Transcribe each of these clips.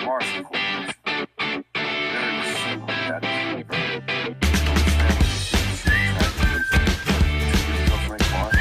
Mars Corporation. Mary was certainly daddy's little girl. Frank Mars.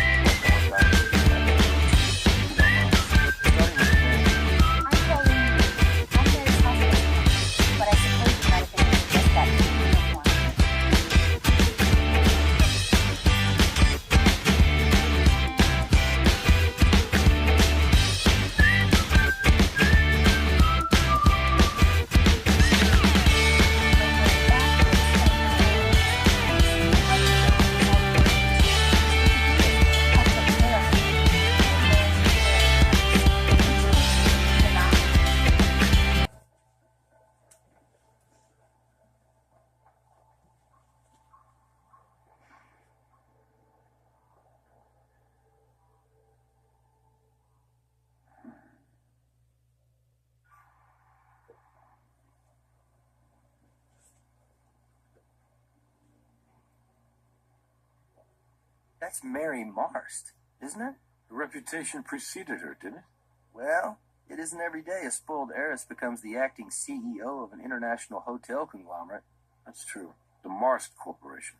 That's Mary Marst, isn't it? The reputation preceded her, didn't it? Well, it isn't every day a spoiled heiress becomes the acting CEO of an international hotel conglomerate. That's true. The Mars Corporation.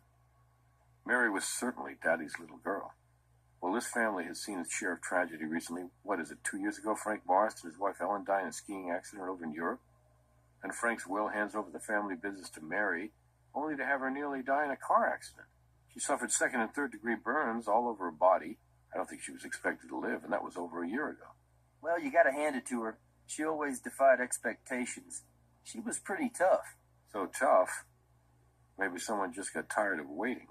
Mary was certainly Daddy's little girl. Well, this family has seen its share of tragedy recently. What is it, 2 years ago, Frank Marst and his wife Ellen died in a skiing accident over in Europe? And Frank's will hands over the family business to Mary, only to have her nearly die in a car accident. She suffered second and third degree burns all over her body. I don't think she was expected to live, and that was over a year ago. Well, you gotta hand it to her. She always defied expectations. She was pretty tough. So tough, maybe someone just got tired of waiting.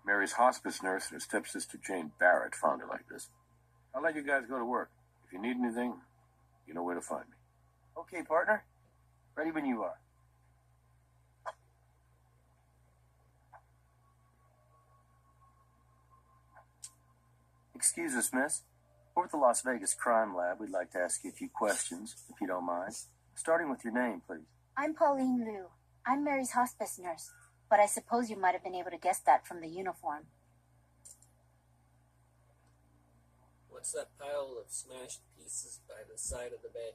Mary's hospice nurse and her stepsister Jane Barrett found her like this. I'll let you guys go to work. If you need anything, you know where to find me. Okay, partner. Ready when you are. Excuse us, miss. We're at the Las Vegas Crime Lab. We'd like to ask you a few questions, if you don't mind. Starting with your name, please. I'm Pauline Liu. I'm Mary's hospice nurse, but I suppose you might have been able to guess that from the uniform. What's that pile of smashed pieces by the side of the bed?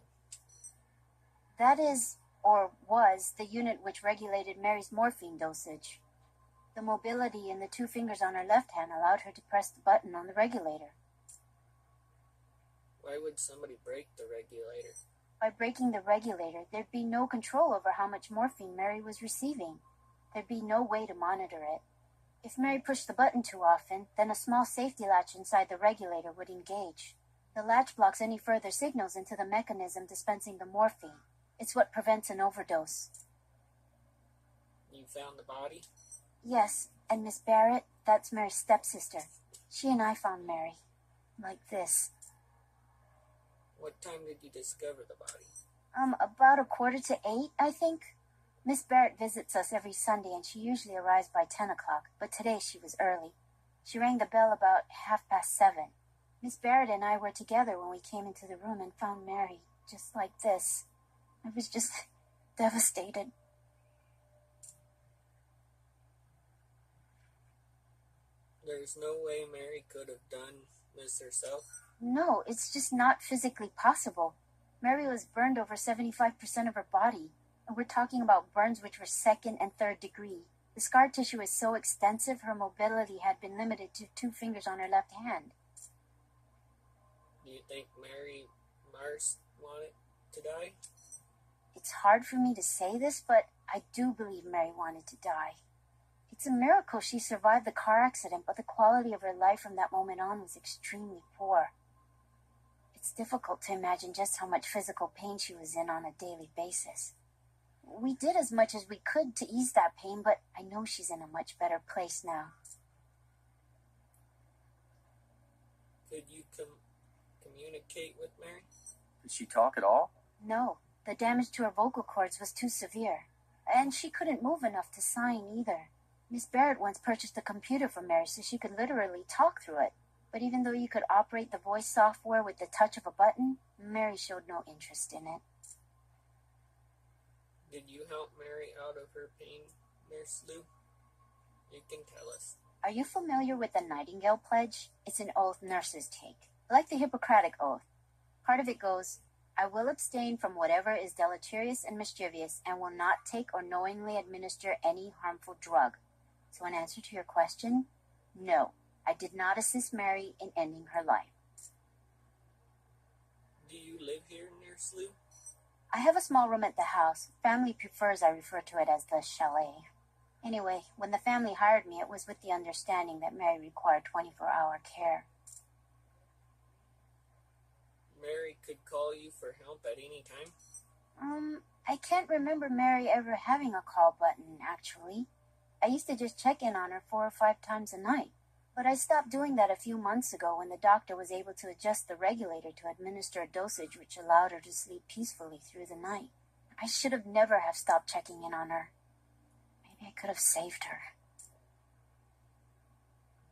That is, or was, the unit which regulated Mary's morphine dosage. The mobility in the 2 fingers on her left hand allowed her to press the button on the regulator. Why would somebody break the regulator? By breaking the regulator, there'd be no control over how much morphine Mary was receiving. There'd be no way to monitor it. If Mary pushed the button too often, then a small safety latch inside the regulator would engage. The latch blocks any further signals into the mechanism dispensing the morphine. It's what prevents an overdose. You found the body? Yes, and Miss Barrett, that's Mary's stepsister. She and I found Mary. Like this. What time did you discover the body? About 7:45, I think. Miss Barrett visits us every Sunday, and she usually arrives by 10 o'clock, but today she was early. She rang the bell about 7:30. Miss Barrett and I were together when we came into the room and found Mary, just like this. I was just devastated. There's no way Mary could have done this herself? No, it's just not physically possible. Mary was burned over 75% of her body. And we're talking about burns which were second and third degree. The scar tissue is so extensive, her mobility had been limited to 2 fingers on her left hand. Do you think Mary Marst wanted to die? It's hard for me to say this, but I do believe Mary wanted to die. It's a miracle she survived the car accident, but the quality of her life from that moment on was extremely poor. It's difficult to imagine just how much physical pain she was in on a daily basis. We did as much as we could to ease that pain, but I know she's in a much better place now. Could you communicate with Mary? Did she talk at all? No, the damage to her vocal cords was too severe, and she couldn't move enough to sign either. Miss Barrett once purchased a computer for Mary so she could literally talk through it, but even though you could operate the voice software with the touch of a button, Mary showed no interest in it. Did you help Mary out of her pain, Nurse Lou? You can tell us. Are you familiar with the Nightingale Pledge? It's an oath nurses take, like the Hippocratic Oath. Part of it goes, I will abstain from whatever is deleterious and mischievous and will not take or knowingly administer any harmful drug. So in answer to your question, no, I did not assist Mary in ending her life. Do you live here, Nurse Lou? I have a small room at the house. Family prefers I refer to it as the chalet. Anyway, when the family hired me, it was with the understanding that Mary required 24-hour care. Mary could call you for help at any time? I can't remember Mary ever having a call button, actually. I used to just check in on her 4 or 5 times a night. But I stopped doing that a few months ago when the doctor was able to adjust the regulator to administer a dosage which allowed her to sleep peacefully through the night. I should have never have stopped checking in on her. Maybe I could have saved her.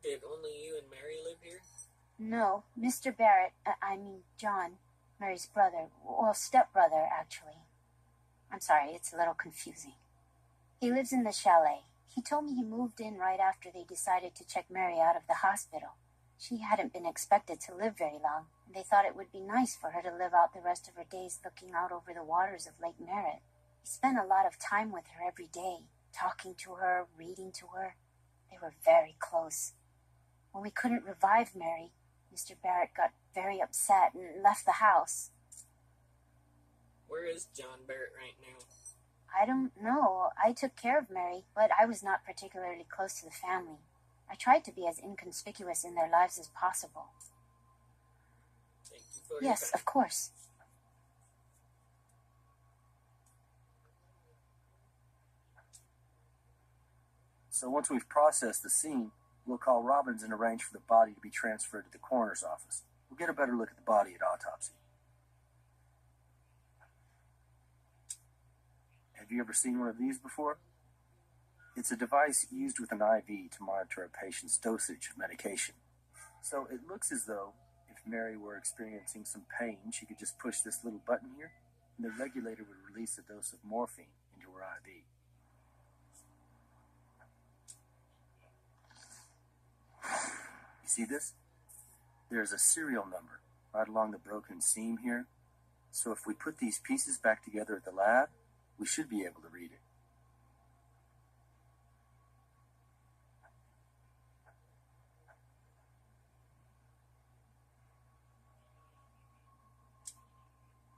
Did only you and Mary live here? No, Mr. Barrett, John, Mary's brother, well, stepbrother, actually. I'm sorry, it's a little confusing. He lives in the chalet. He told me he moved in right after they decided to check Mary out of the hospital. She hadn't been expected to live very long, and they thought it would be nice for her to live out the rest of her days looking out over the waters of Lake Merritt. He spent a lot of time with her every day, talking to her, reading to her. They were very close. When we couldn't revive Mary, Mr. Barrett got very upset and left the house. Where is John Barrett right now? I don't know. I took care of Mary, but I was not particularly close to the family. I tried to be as inconspicuous in their lives as possible. Thank you for your Yes, time. of course. So once we've processed the scene, we'll call Robbins and arrange for the body to be transferred to the coroner's office. We'll get a better look at the body at autopsy. Have you ever seen one of these before? It's a device used with an IV to monitor a patient's dosage of medication. So it looks as though if Mary were experiencing some pain, she could just push this little button here, and the regulator would release a dose of morphine into her IV. You see this? There's a serial number right along the broken seam here. So if we put these pieces back together at the lab, we should be able to read it.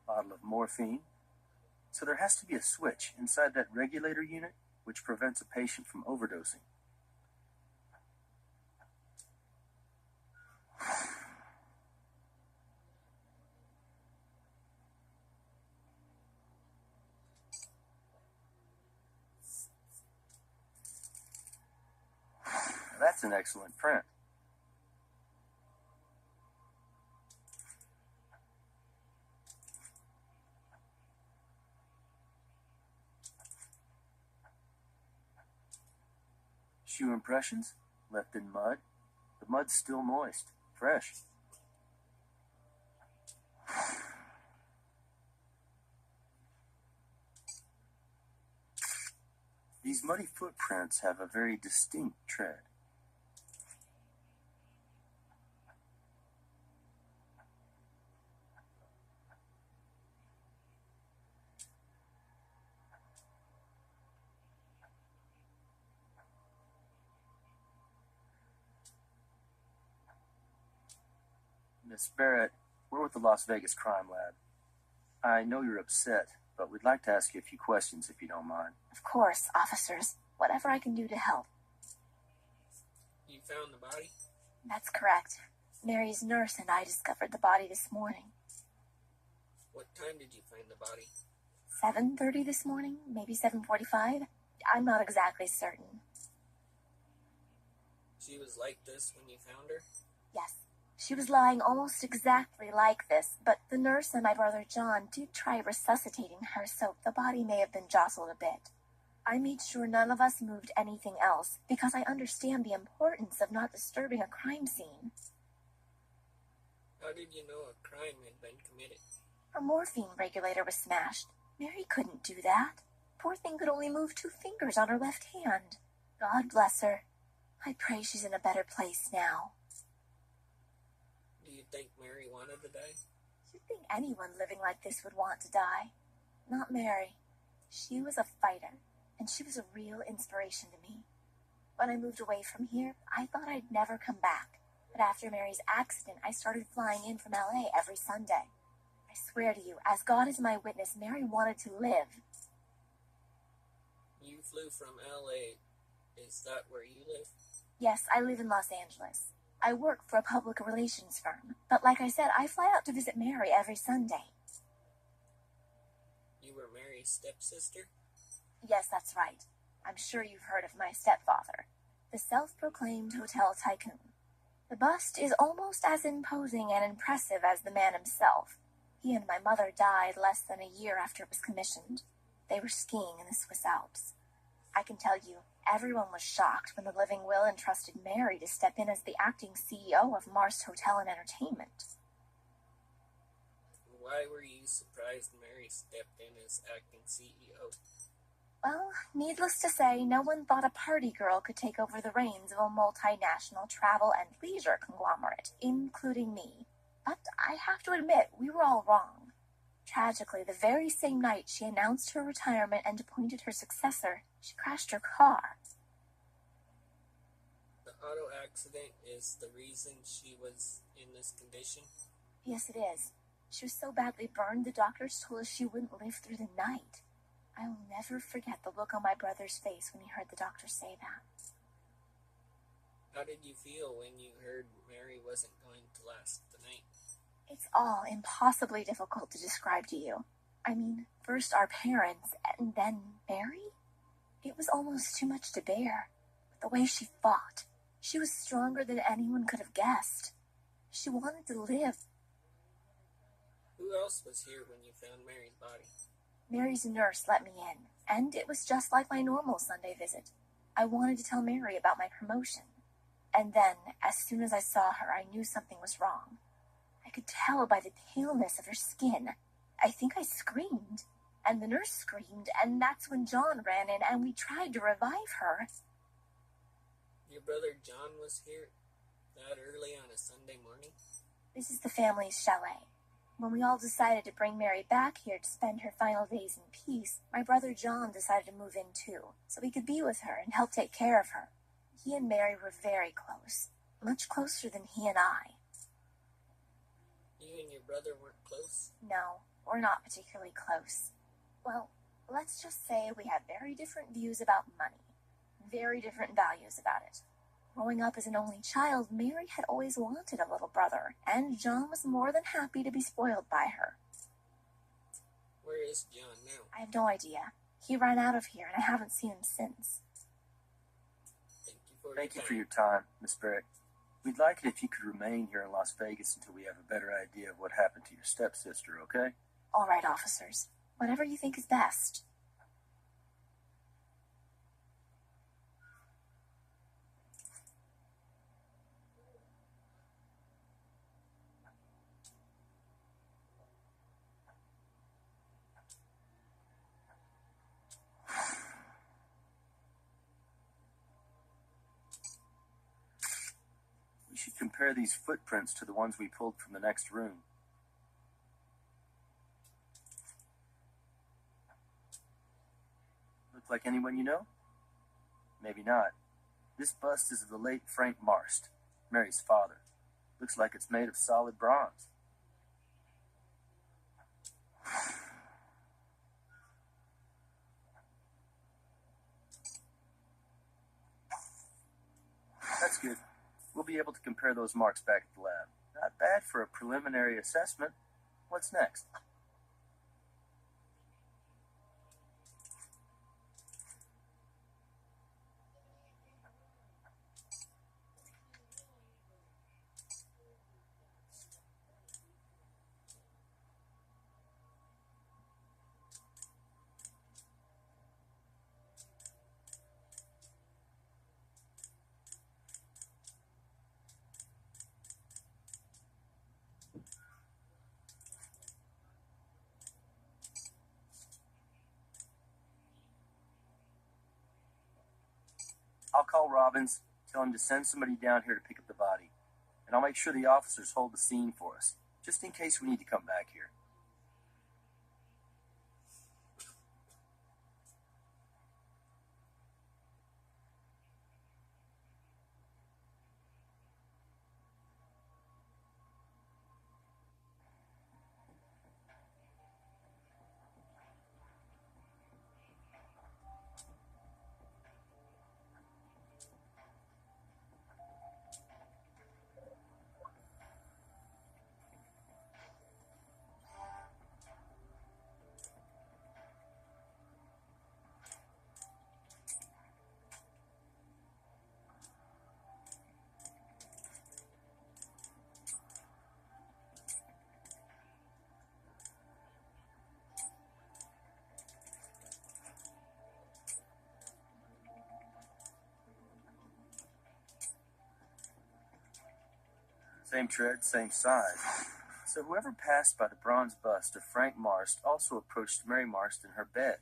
Bottle of morphine. So there has to be a switch inside that regulator unit which prevents a patient from overdosing. That's an excellent print. Shoe impressions, left in mud. The mud's still moist, fresh. These muddy footprints have a very distinct tread. Miss Barrett, we're with the Las Vegas Crime Lab. I know you're upset, but we'd like to ask you a few questions if you don't mind. Of course, officers. Whatever I can do to help. You found the body? That's correct. Mary's nurse and I discovered the body this morning. What time did you find the body? 7:30 this morning, maybe 7:45. I'm not exactly certain. She was like this when you found her? Yes, she was lying almost exactly like this, but the nurse and my brother John did try resuscitating her, so the body may have been jostled a bit. I made sure none of us moved anything else, because I understand the importance of not disturbing a crime scene. How did you know a crime had been committed? Her morphine regulator was smashed. Mary couldn't do that. Poor thing could only move 2 fingers on her left hand. God bless her. I pray she's in a better place now. Do you think Mary wanted to die? You'd think anyone living like this would want to die. Not Mary. She was a fighter, and she was a real inspiration to me. When I moved away from here, I thought I'd never come back. But after Mary's accident, I started flying in from LA every Sunday. I swear to you, as God is my witness, Mary wanted to live. You flew from LA. Is that where you live? Yes, I live in Los Angeles. I work for a public relations firm. But like I said, I fly out to visit Mary every Sunday. You were Mary's stepsister? Yes, that's right. I'm sure you've heard of my stepfather, the self-proclaimed hotel tycoon. The bust is almost as imposing and impressive as the man himself. He and my mother died less than a year after it was commissioned. They were skiing in the Swiss Alps. I can tell you, everyone was shocked when the living will entrusted Mary to step in as the acting CEO of Mars Hotel and Entertainment. Why were you surprised Mary stepped in as acting CEO? Well, needless to say, no one thought a party girl could take over the reins of a multinational travel and leisure conglomerate, including me. But I have to admit, we were all wrong. Tragically, the very same night she announced her retirement and appointed her successor, she crashed her car. The auto accident is the reason she was in this condition? Yes, it is. She was so badly burned, the doctors told us she wouldn't live through the night. I will never forget the look on my brother's face when he heard the doctor say that. How did you feel when you heard Mary wasn't going to last the night? It's all impossibly difficult to describe to you. I mean, first our parents, and then Mary? It was almost too much to bear. But the way she fought, she was stronger than anyone could have guessed. She wanted to live. Who else was here when you found Mary's body? Mary's nurse let me in, and it was just like my normal Sunday visit. I wanted to tell Mary about my promotion. And then, as soon as I saw her, I knew something was wrong. I could tell by the paleness of her skin. I think I screamed, and the nurse screamed, and that's when John ran in, and we tried to revive her. Your brother John was here that early on a Sunday morning? This is the family's chalet. When we all decided to bring Mary back here to spend her final days in peace, my brother John decided to move in too, so he could be with her and help take care of her. He and Mary were very close, much closer than he and I. You and your brother weren't close? No, we're not particularly close. Well, let's just say we have very different views about money, very different values about it. Growing up as an only child, Mary had always wanted a little brother, and John was more than happy to be spoiled by her. Where is John now? I have no idea. He ran out of here, and I haven't seen him since. Thank you for your time, Miss Barrett. We'd like it if you could remain here in Las Vegas until we have a better idea of what happened to your stepsister, okay? All right, officers. Whatever you think is best. We should compare these footprints to the ones we pulled from the next room. Look like anyone you know? Maybe not. This bust is of the late Frank Marst, Mary's father. Looks like it's made of solid bronze. That's good. We'll be able to compare those marks back at the lab. Not bad for a preliminary assessment. What's next? I'll call Robbins, Tell him to send somebody down here to pick up the body. And I'll make sure the officers hold the scene for us, just in case we need to come back here. Same tread, same size. So whoever passed by the bronze bust of Frank Marst also approached Mary Marst in her bed.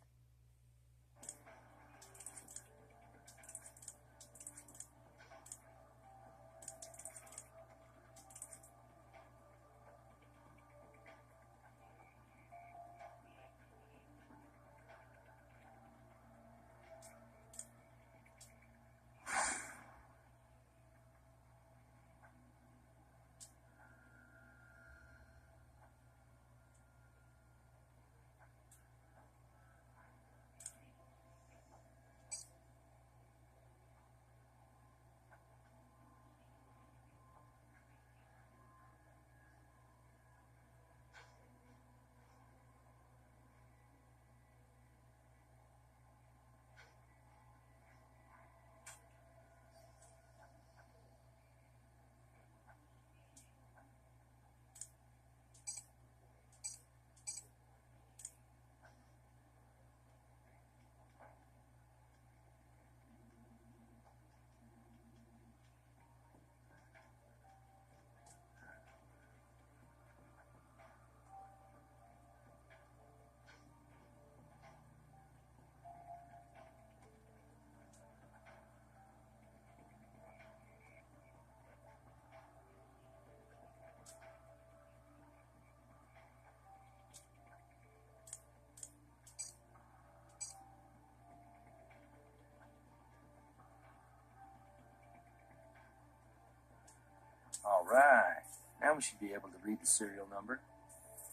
All right, now we should be able to read the serial number.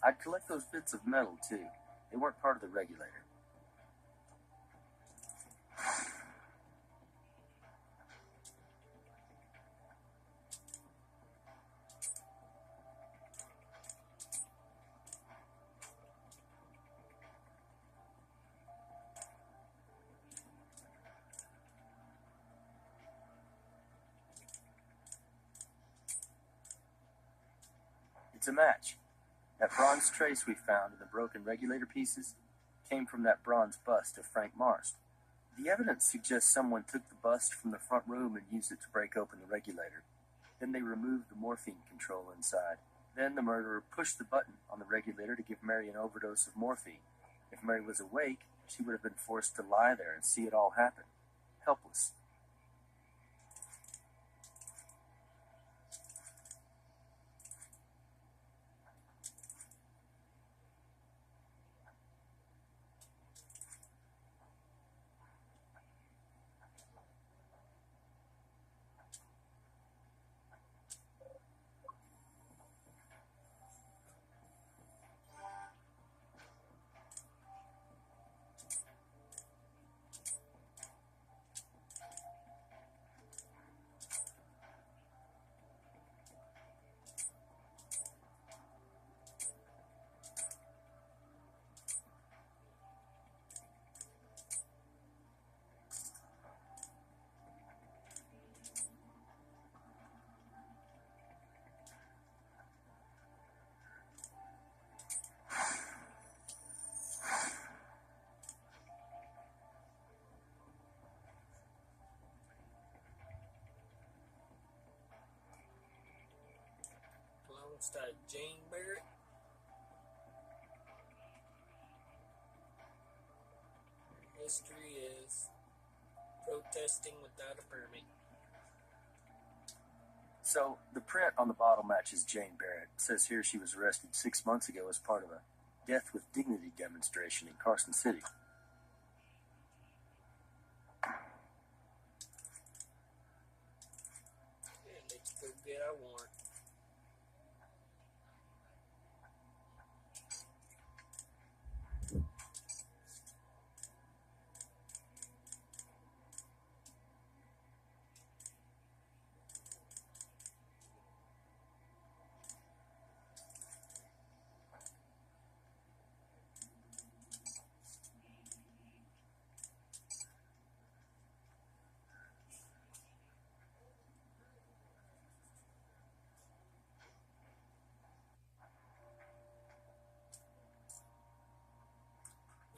I'd collect those bits of metal, too. They weren't part of the regulator. It's a match. That bronze trace we found in the broken regulator pieces came from that bronze bust of Frank Marst. The evidence suggests someone took the bust from the front room and used it to break open the regulator. Then they removed the morphine control inside. Then the murderer pushed the button on the regulator to give Mary an overdose of morphine. If Mary was awake, she would have been forced to lie there and see it all happen, helpless. Alongside Jane Barrett. Her history is protesting without a permit. So, the print on the bottle matches Jane Barrett. It says here she was arrested 6 months ago as part of a Death with Dignity demonstration in Carson City. Yeah, let's go get our warrant.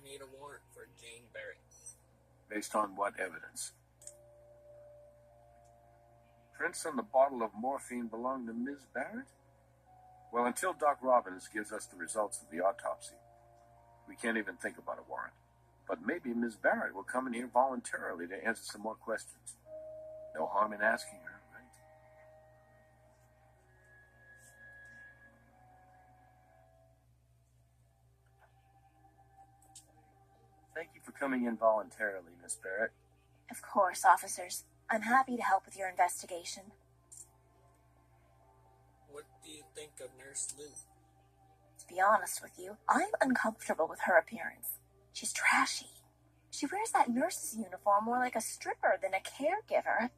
We need a warrant for Jane Barrett. Based on what evidence? Prints on the bottle of morphine belong to Ms. Barrett? Well, until Doc Robbins gives us the results of the autopsy, we can't even think about a warrant. But maybe Ms. Barrett will come in here voluntarily to answer some more questions. No harm in asking her, right? Thank you for coming in voluntarily, Miss Barrett. Of course, officers. I'm happy to help with your investigation. What do you think of Nurse Lou? To be honest with you, I'm uncomfortable with her appearance. She's trashy. She wears that nurse's uniform more like a stripper than a caregiver.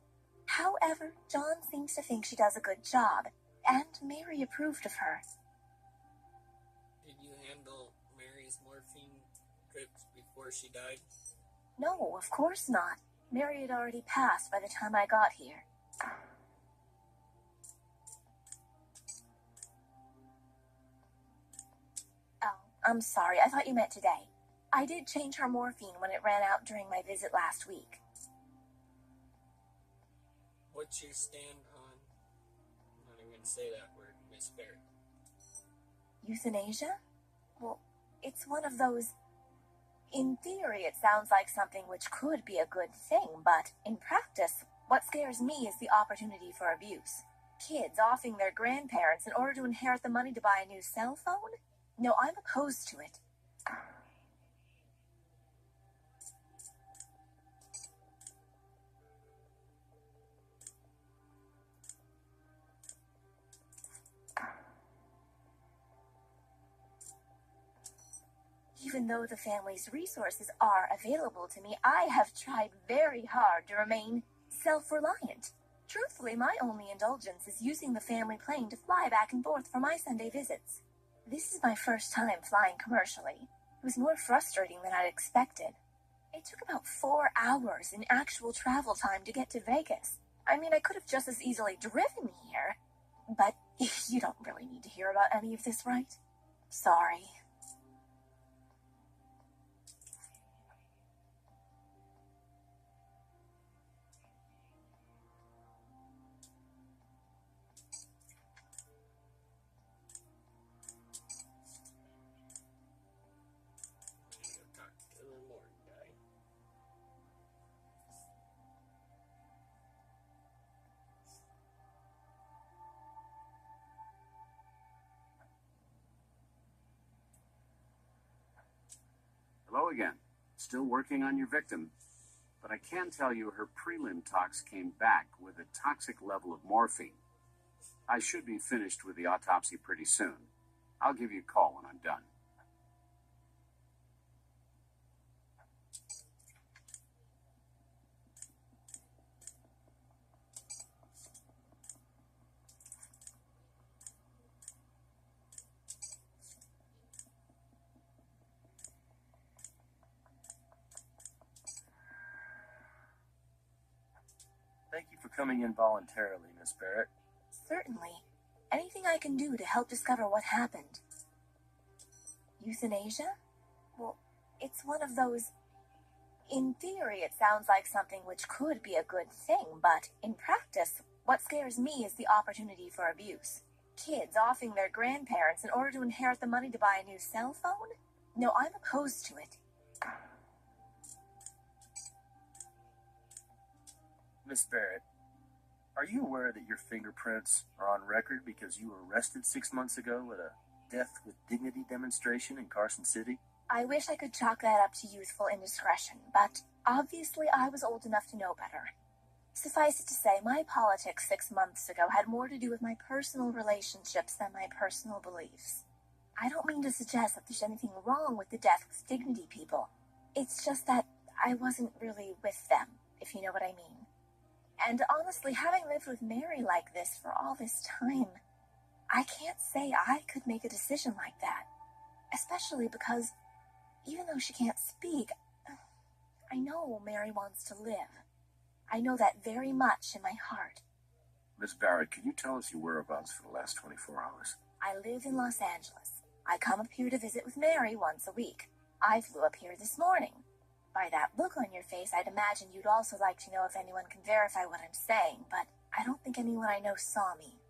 However, John seems to think she does a good job, and Mary approved of her. Did you handle Mary's morphine drips before she died? No, of course not. Mary had already passed by the time I got here. Oh, I'm sorry. I thought you meant today. I did change her morphine when it ran out during my visit last week. What's your stand on, I'm not even going to say that word, Miss Barrett? Euthanasia? Well, it's one of those... In theory, it sounds like something which could be a good thing, but in practice, what scares me is the opportunity for abuse. Kids offing their grandparents in order to inherit the money to buy a new cell phone? No, I'm opposed to it. Even though the family's resources are available to me, I have tried very hard to remain self-reliant. Truthfully, my only indulgence is using the family plane to fly back and forth for my Sunday visits. This is my first time flying commercially. It was more frustrating than I'd expected. It took about 4 hours in actual travel time to get to Vegas. I mean, I could have just as easily driven here. But you don't really need to hear about any of this, right? Sorry. I'm going to go talk to the morgue guy. Hello again. Still working on your victim, but I can tell you her prelim tox came back with a toxic level of morphine. I should be finished with the autopsy pretty soon. I'll give you a call when I'm done. Thank you for coming in voluntarily, Miss Barrett. Certainly. Anything I can do to help discover what happened. Euthanasia? Well, it's one of those... In theory, it sounds like something which could be a good thing, but in practice, what scares me is the opportunity for abuse. Kids offing their grandparents in order to inherit the money to buy a new cell phone? No, I'm opposed to it. Miss Barrett, Are you aware that your fingerprints are on record because you were arrested 6 months ago at a death with dignity demonstration in Carson City? I wish I could chalk that up to youthful indiscretion, but obviously I was old enough to know better. Suffice it to say, my politics 6 months ago had more to do with my personal relationships than my personal beliefs. I don't mean to suggest that there's anything wrong with the death with dignity people. It's just that I wasn't really with them, if you know what I mean. And honestly, having lived with Mary like this for all this time, I can't say I could make a decision like that. Especially because, even though she can't speak, I know Mary wants to live. I know that very much in my heart. Miss Barrett, can you tell us your whereabouts for the last 24 hours? I live in Los Angeles. I come up here to visit with Mary once a week. I flew up here this morning. By that look on your face, I'd imagine you'd also like to know if anyone can verify what I'm saying, but I don't think anyone I know saw me.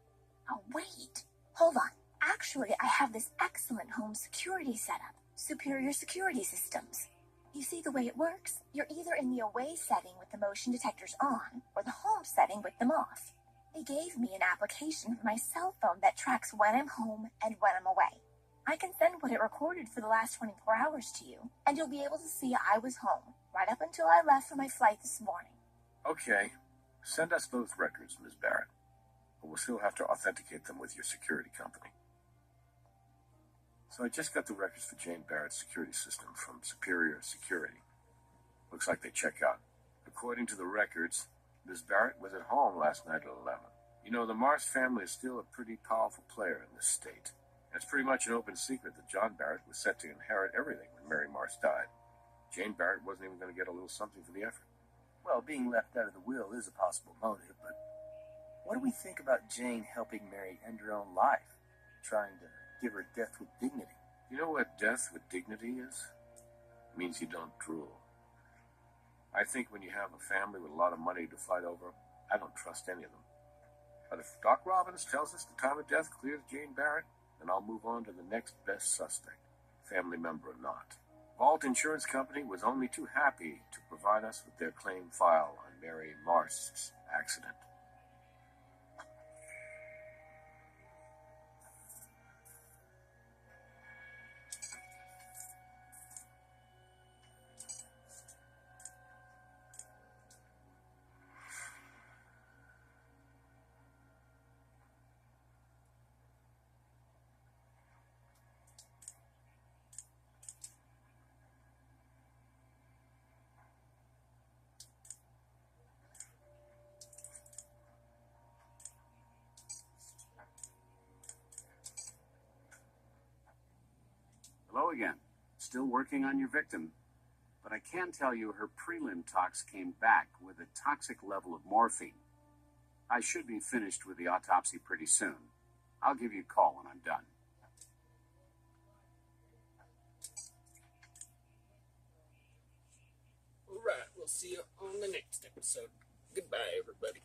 Oh, wait. Hold on. Actually, I have this excellent home security setup. Superior security systems. You see the way it works? You're either in the away setting with the motion detectors on, or the home setting with them off. They gave me an application for my cell phone that tracks when I'm home and when I'm away. I can send what it recorded for the last 24 hours to you, and you'll be able to see I was home, right up until I left for my flight this morning. Okay. Send us those records, Miss Barrett. But we'll still have to authenticate them with your security company. So I just got the records for Jane Barrett's security system from Superior Security. Looks like they check out. According to the records, Miss Barrett was at home last night at 11. You know, the Mars family is still a pretty powerful player in this state. It's pretty much an open secret that John Barrett was set to inherit everything when Mary Mars died. Jane Barrett wasn't even going to get a little something for the effort. Well, being left out of the will is a possible motive, but what do we think about Jane helping Mary end her own life, trying to give her death with dignity? You know what death with dignity is? It means you don't drool. I think when you have a family with a lot of money to fight over, I don't trust any of them. But if Doc Robbins tells us the time of death clears Jane Barrett, then I'll move on to the next best suspect, family member or not. Vault Insurance Company was only too happy to provide us with their claim file on Mary Mars's accident. Hello again. Still working on your victim, but I can tell you her prelim tox came back with a toxic level of morphine. I should be finished with the autopsy pretty soon. I'll give you a call when I'm done. Alright, we'll see you on the next episode. Goodbye, everybody.